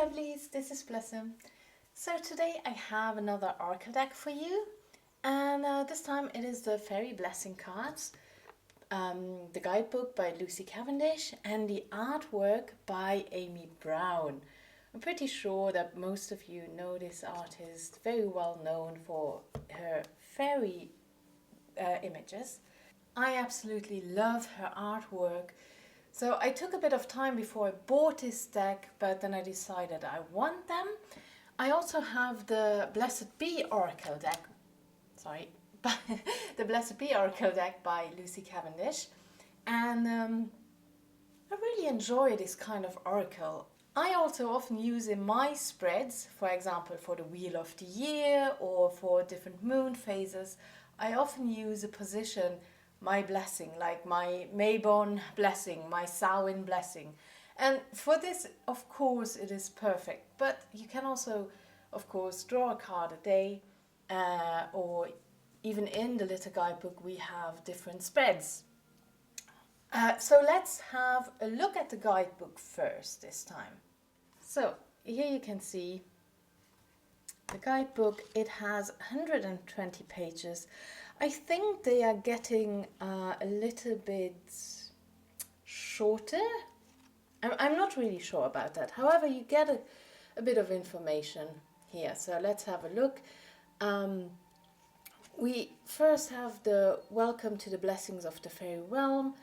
lovelies, this is Blossom. So today I have another oracle deck for you, and this time it is the Faery Blessing Cards, the Guidebook by Lucy Cavendish and the artwork by Amy Brown. I'm pretty sure that most of you know this artist, very well known for her fairy images. I absolutely love her artwork. So I took a bit of time before I bought this deck, but then I decided I want them. I also have the Blessed Bee Oracle deck, the Blessed Bee Oracle deck by Lucy Cavendish. And I really enjoy this kind of oracle. I also often use in my spreads, for example, for the Wheel of the Year or for different moon phases, I often use a position, my blessing, like my Mabon blessing, my Samhain blessing. And for this, of course, it is perfect. But you can also, of course, draw a card a day, or even in the little guidebook, we have different spreads. So let's have a look at the guidebook first this time. So here you can see the guidebook. It has 120 pages. I think they are getting a little bit shorter. I'm not really sure about that. However, you get a bit of information here. So let's have a look. We first have the Welcome to the Blessings of the Fairy Realm,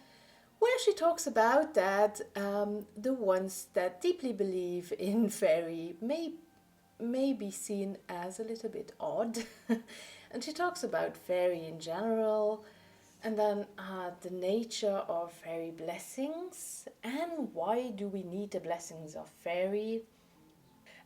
where she talks about that the ones that deeply believe in fairy may be seen as a little bit odd. And she talks about fairy in general, and then the nature of fairy blessings and why do we need the blessings of fairy.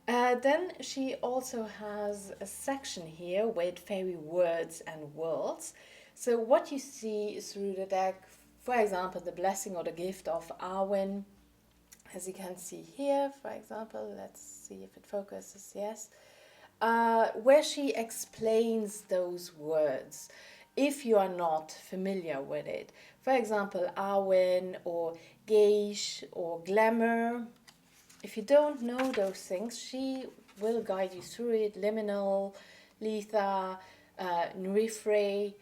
Then she also has a section here with fairy words and worlds. So what you see through the deck, for example, the blessing or the gift of Arwen, as you can see here, for example, let's see if it focuses, yes, where she explains those words if you are not familiar with it. For example, Arwen or Geish or Glamour. If you don't know those things, she will guide you through it. Liminal, Letha, Nrifre.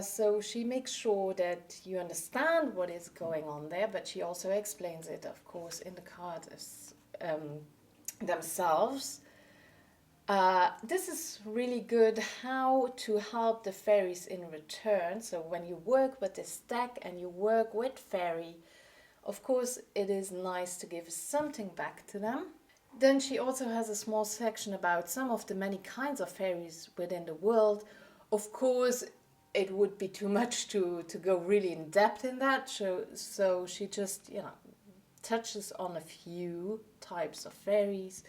So she makes sure that you understand what is going on there, but she also explains it, of course, in the cards themselves. This is really good how to help the fairies in return. So when you work with this deck and you work with fairy, of course it is nice to give something back to them. Then she also has a small section about some of the many kinds of fairies within the world. Of course, it would be too much to go really in depth in that, so she just, touches on a few types of fairies,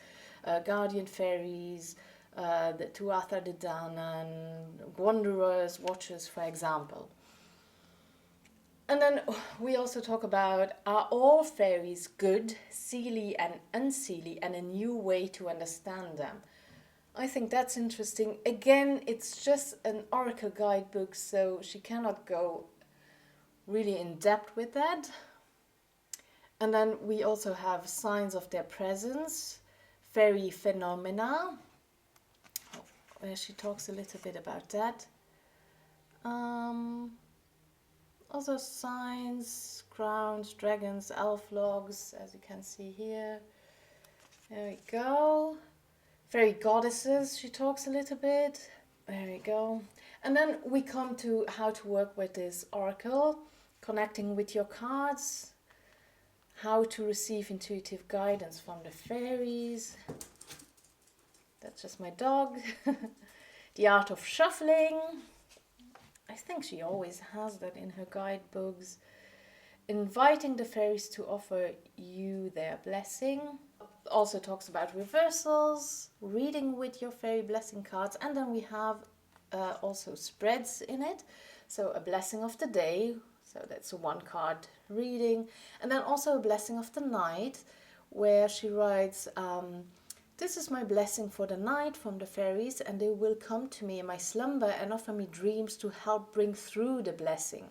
guardian fairies, the Tuatha De Danann, wanderers, watchers, for example. And then we also talk about, are all fairies good, seelie and unseelie, and a new way to understand them? I think that's interesting. Again, it's just an oracle guidebook, so she cannot go really in depth with that. And then we also have signs of their presence, fairy phenomena, where she talks a little bit about that. Also signs, crowns, dragons, elf logs, as you can see here. There we go. Fairy goddesses, she talks a little bit. There we go. And then we come to how to work with this oracle, connecting with your cards, how to receive intuitive guidance from the fairies. That's just my dog. The art of shuffling. I think she always has that in her guidebooks. Inviting the fairies to offer you their blessing. Also talks about reversals, reading with your fairy blessing cards, and then we have also spreads in it. So a blessing of the day, so that's a one card reading, and then also a blessing of the night, where she writes, this is my blessing for the night from the fairies, and they will come to me in my slumber and offer me dreams to help bring through the blessing.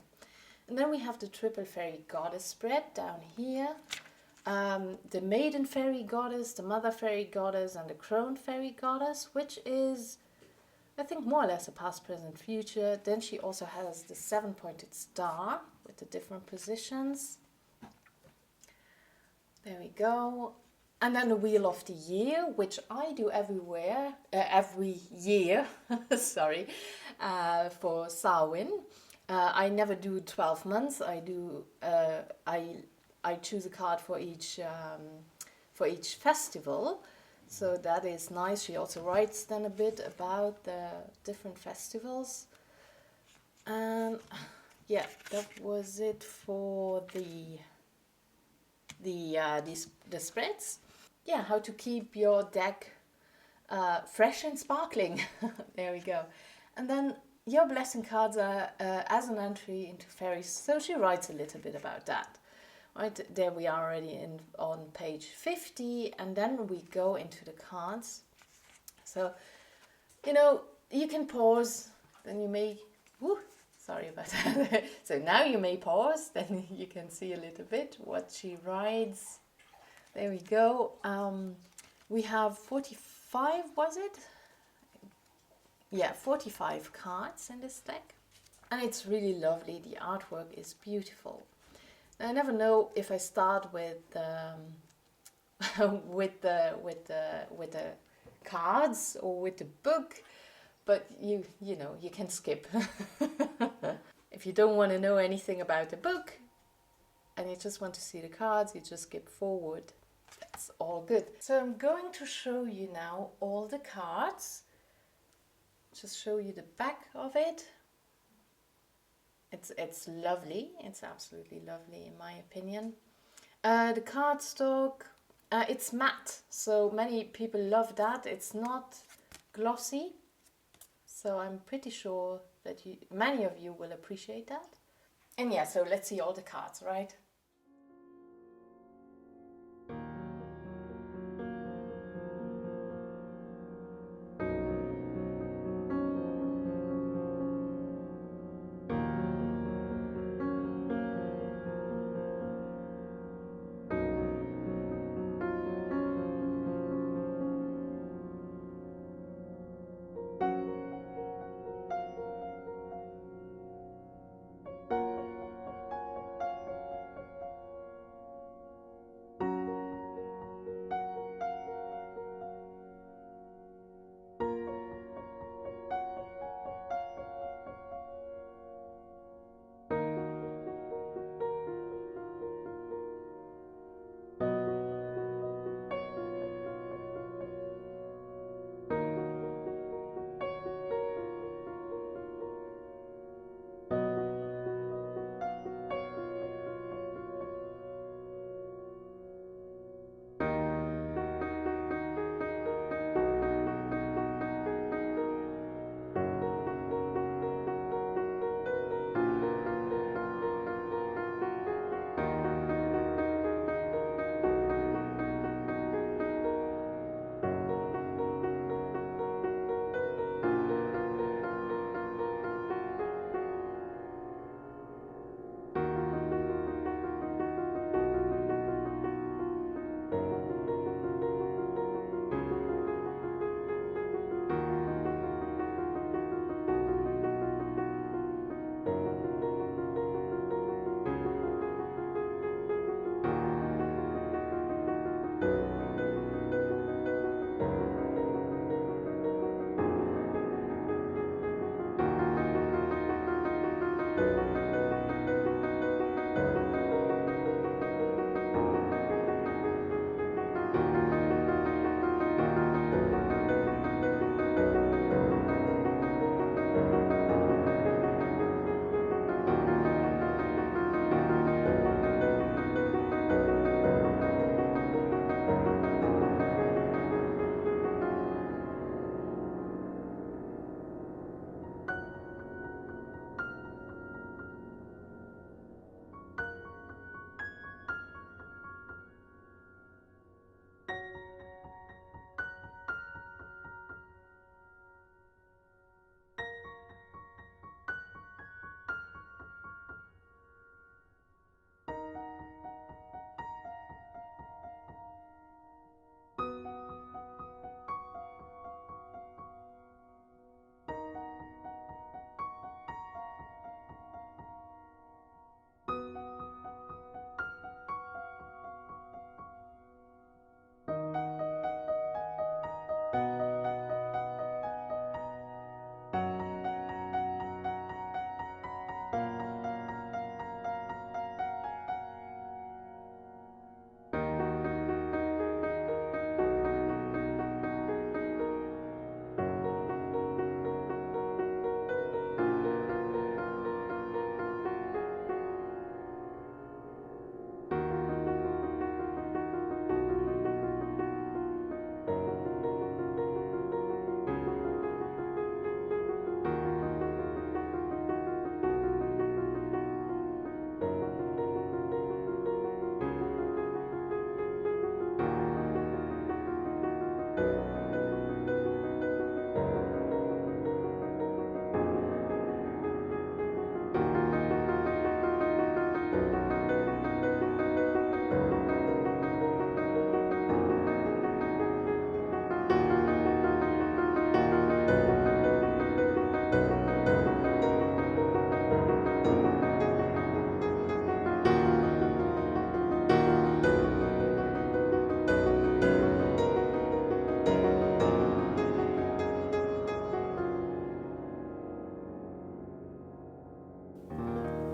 And then we have the triple fairy goddess spread down here. the maiden fairy goddess, the mother fairy goddess, and the crowned fairy goddess, which is, I think, more or less a past, present, future. Then she also has the 7-pointed star with the different positions. There we go. And then the Wheel of the Year, which I do every year, sorry, for Samhain. I never do 12 months. I choose a card for each festival, so that is nice. She also writes then a bit about the different festivals, and yeah, that was it for the spreads. Yeah, how to keep your deck fresh and sparkling. There we go. And then your blessing cards are as an entry into fairies. So she writes a little bit about that. Right, there we are already on page 50, and then we go into the cards. So, you can pause, then you may, sorry about that. So now you may pause, then you can see a little bit what she writes. There we go. We have 45, was it? Yeah, 45 cards in this deck. And it's really lovely. The artwork is beautiful. I never know if I start with with the cards or with the book, but you can skip. If you don't want to know anything about the book and you just want to see the cards, you just skip forward. That's all good. So I'm going to show you now all the cards. Just show you the back of it. It's lovely. It's absolutely lovely in my opinion. The cardstock, it's matte, so many people love that. It's not glossy, so I'm pretty sure that many of you will appreciate that. And yeah, so let's see all the cards, right?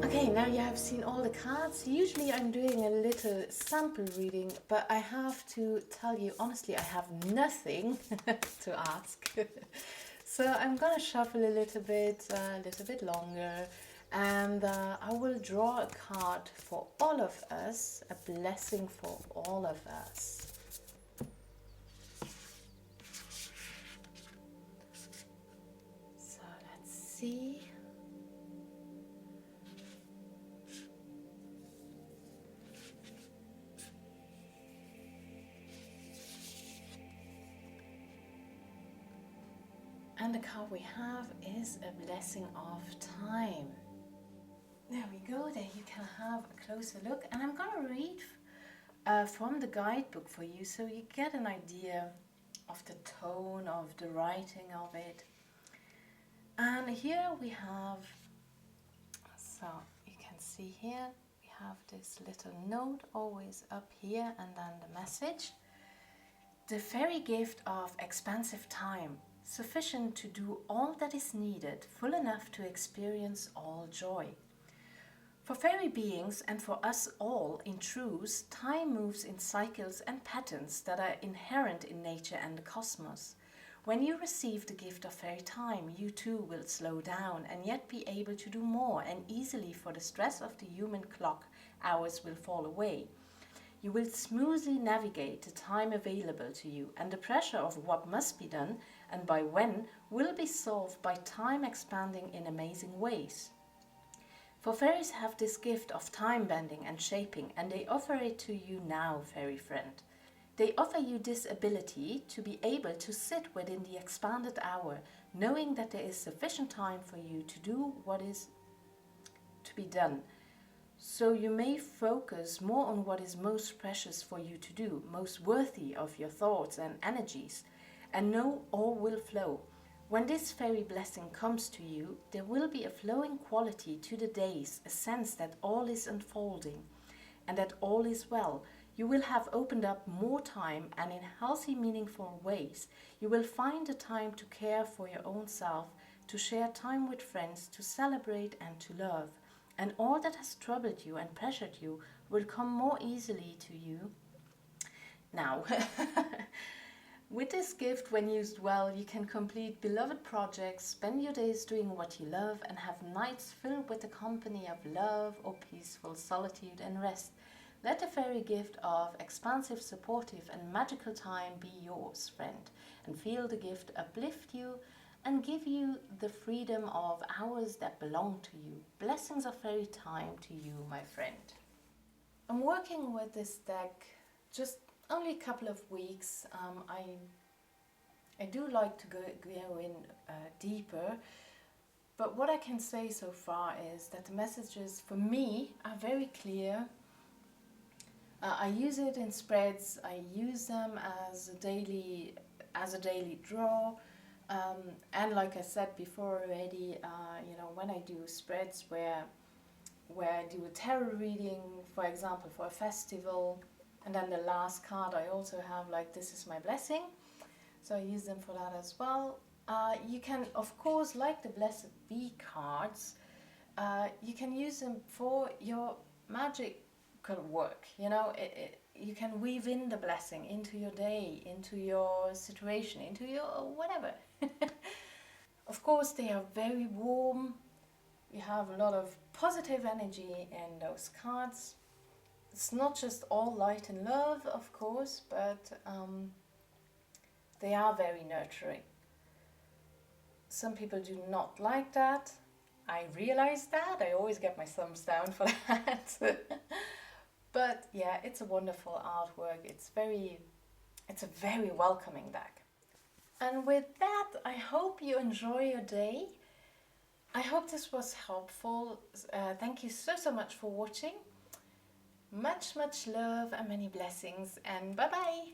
Okay, now you have seen all the cards. Usually I'm doing a little sample reading, but I have to tell you honestly, I have nothing to ask. So I'm gonna shuffle a little bit longer, and I will draw a card for all of us, a blessing for all of us. So let's see. And the card we have is a blessing of time. There we go, there you can have a closer look. And I'm going to read from the guidebook for you, so you get an idea of the tone, of the writing of it. And here we have, so you can see here, we have this little note always up here, and then the message. The fairy gift of expansive time, sufficient to do all that is needed, full enough to experience all joy. For fairy beings and for us all in truth, time moves in cycles and patterns that are inherent in nature and the cosmos. When you receive the gift of fairy time, you too will slow down and yet be able to do more, and easily, for the stress of the human clock, hours will fall away. You will smoothly navigate the time available to you, and the pressure of what must be done and by when will be solved by time expanding in amazing ways. For fairies have this gift of time bending and shaping, and they offer it to you now, fairy friend. They offer you this ability to be able to sit within the expanded hour, knowing that there is sufficient time for you to do what is to be done. So you may focus more on what is most precious for you to do, most worthy of your thoughts and energies, and know all will flow. When this fairy blessing comes to you, there will be a flowing quality to the days, a sense that all is unfolding and that all is well. You will have opened up more time, and in healthy, meaningful ways. You will find the time to care for your own self, to share time with friends, to celebrate and to love. And all that has troubled you and pressured you will come more easily to you. Now, with this gift, when used well, you can complete beloved projects, spend your days doing what you love, and have nights filled with the company of love or peaceful solitude and rest. Let the fairy gift of expansive, supportive, and magical time be yours, friend, and feel the gift uplift you and give you the freedom of hours that belong to you. Blessings of fairy time to you, my friend. I'm working with this deck just only a couple of weeks. I do like to go in deeper, but what I can say so far is that the messages for me are very clear. I use it in spreads. I use them as a daily draw. And like I said before already, when I do spreads where I do a tarot reading, for example, for a festival, and then the last card I also have like "This is my blessing," so I use them for that as well. You can, of course, like the Blessed Bee cards, you can use them for your magical work. You can weave in the blessing into your day, into your situation, into your whatever. Of course, they are very warm. You have a lot of positive energy in those cards. It's not just all light and love, of course, but they are very nurturing. Some people do not like that. I realize that. I always get my thumbs down for that. But yeah, it's a wonderful artwork. It's very It's a very welcoming deck. And with that, I hope you enjoy your day. I hope this was helpful. Thank you so much for watching. Much love and many blessings, and bye bye.